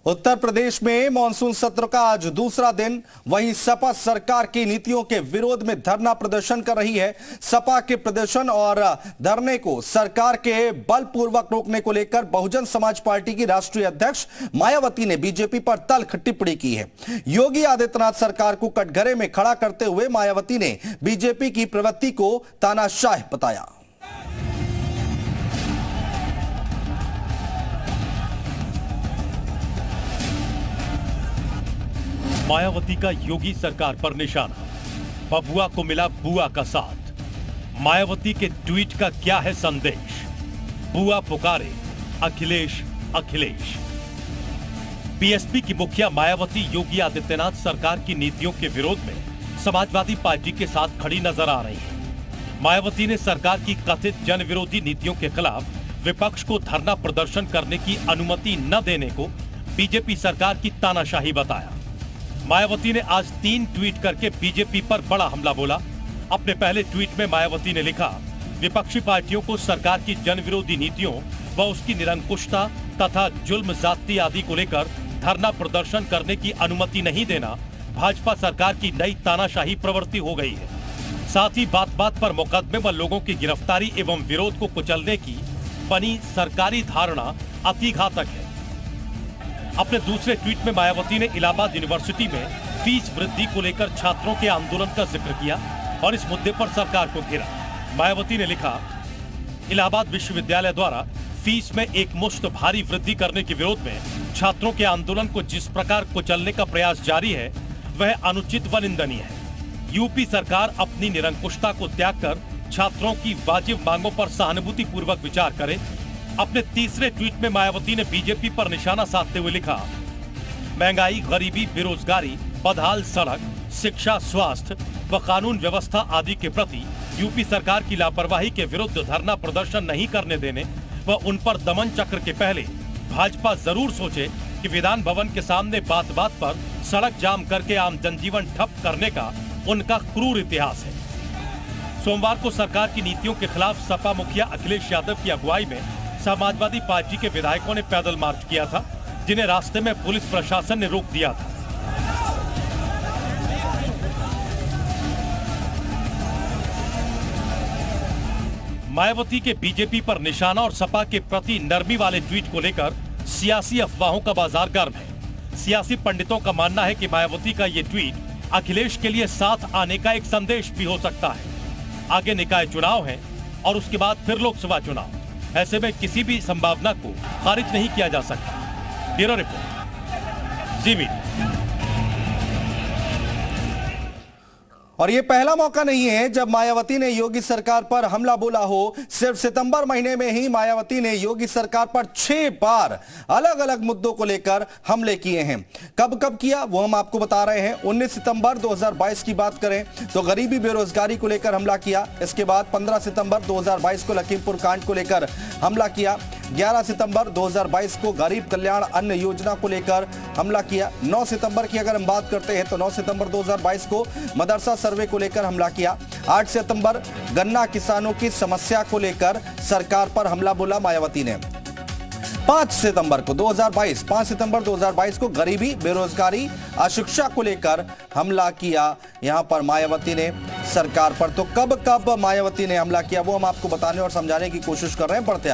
उत्तर प्रदेश में मानसून सत्र का आज दूसरा दिन। वहीं सपा सरकार की नीतियों के विरोध में धरना प्रदर्शन कर रही है। सपा के प्रदर्शन और धरने को सरकार के बलपूर्वक रोकने को लेकर बहुजन समाज पार्टी की राष्ट्रीय अध्यक्ष मायावती ने बीजेपी पर तल्ख टिप्पणी की है। योगी आदित्यनाथ सरकार को कटघरे में खड़ा करते हुए मायावती ने बीजेपी की प्रवृत्ति को तानाशाह बताया। मायावती का योगी सरकार पर निशाना, बबुआ को मिला बुआ का साथ। मायावती के ट्वीट का क्या है संदेश? बुआ पुकारे अखिलेश अखिलेश। बीएसपी की मुखिया मायावती योगी आदित्यनाथ सरकार की नीतियों के विरोध में समाजवादी पार्टी के साथ खड़ी नजर आ रही है। मायावती ने सरकार की कथित जन विरोधी नीतियों के खिलाफ विपक्ष को धरना प्रदर्शन करने की अनुमति न देने को बीजेपी सरकार की तानाशाही बताया। मायावती ने आज 3 ट्वीट करके बीजेपी पर बड़ा हमला बोला। अपने पहले ट्वीट में मायावती ने लिखा, विपक्षी पार्टियों को सरकार की जन विरोधी नीतियों व उसकी निरंकुशता तथा जुल्म जाति आदि को लेकर धरना प्रदर्शन करने की अनुमति नहीं देना भाजपा सरकार की नई तानाशाही प्रवृत्ति हो गई है। साथ ही बात बात पर मुकदमे व लोगों की गिरफ्तारी एवं विरोध को कुचलने की बनी सरकारी धारणा अति घातक है। अपने दूसरे ट्वीट में मायावती ने इलाहाबाद यूनिवर्सिटी में फीस वृद्धि को लेकर छात्रों के आंदोलन का जिक्र किया और इस मुद्दे पर सरकार को घेरा। मायावती ने लिखा, इलाहाबाद विश्वविद्यालय द्वारा फीस में एक मुश्त भारी वृद्धि करने के विरोध में छात्रों के आंदोलन को जिस प्रकार कुचलने का प्रयास जारी है वह अनुचित व निंदनीय है। यूपी सरकार अपनी निरंकुशता को त्याग कर छात्रों की वाजिब मांगों पर सहानुभूति पूर्वक विचार करे। अपने तीसरे ट्वीट में मायावती ने बीजेपी पर निशाना साधते हुए लिखा, महंगाई, गरीबी, बेरोजगारी, बदहाल सड़क, शिक्षा, स्वास्थ्य व कानून व्यवस्था आदि के प्रति यूपी सरकार की लापरवाही के विरुद्ध धरना प्रदर्शन नहीं करने देने व उन पर दमन चक्र के पहले भाजपा जरूर सोचे कि विधान भवन के सामने बात बात पर सड़क जाम करके आम जनजीवन ठप करने का उनका क्रूर इतिहास है। सोमवार को सरकार की नीतियों के खिलाफ सपा मुखिया अखिलेश यादव की अगुवाई में समाजवादी पार्टी के विधायकों ने पैदल मार्च किया था, जिन्हें रास्ते में पुलिस प्रशासन ने रोक दिया था। मायावती के बीजेपी पर निशाना और सपा के प्रति नरमी वाले ट्वीट को लेकर सियासी अफवाहों का बाजार गर्म है। सियासी पंडितों का मानना है कि मायावती का ये ट्वीट अखिलेश के लिए साथ आने का एक संदेश भी हो सकता है। आगे निकाय चुनाव है और उसके बाद फिर लोकसभा चुनाव। ऐसे में किसी भी संभावना को खारिज नहीं किया जा सकता। ब्यूरो रिपोर्ट, जी मीडिया। और ये पहला मौका नहीं है जब मायावती ने योगी सरकार पर हमला बोला हो। सिर्फ सितंबर महीने में ही मायावती ने योगी सरकार पर 6 बार अलग अलग मुद्दों को लेकर हमले किए हैं। कब कब किया वो हम आपको बता रहे हैं। 19 सितंबर 2022 की बात करें तो गरीबी बेरोजगारी को लेकर हमला किया। इसके बाद 15 सितंबर 2022 को लखीमपुर कांड को लेकर हमला किया। 11 सितंबर 2022 को गरीब कल्याण अन्न योजना को लेकर हमला किया। 9 सितंबर की अगर हम बात करते हैं तो 9 सितंबर 2022 को मदरसा सर्वे को लेकर हमला किया। 8 सितंबर गन्ना किसानों की समस्या को लेकर सरकार पर हमला बोला मायावती ने। 5 सितंबर 2022 को गरीबी बेरोजगारी अशिक्षा को लेकर हमला किया यहां पर मायावती ने सरकार पर। तो कब कब मायावती ने हमला किया वो हम आपको बताने और समझाने की कोशिश कर रहे हैं। बढ़ते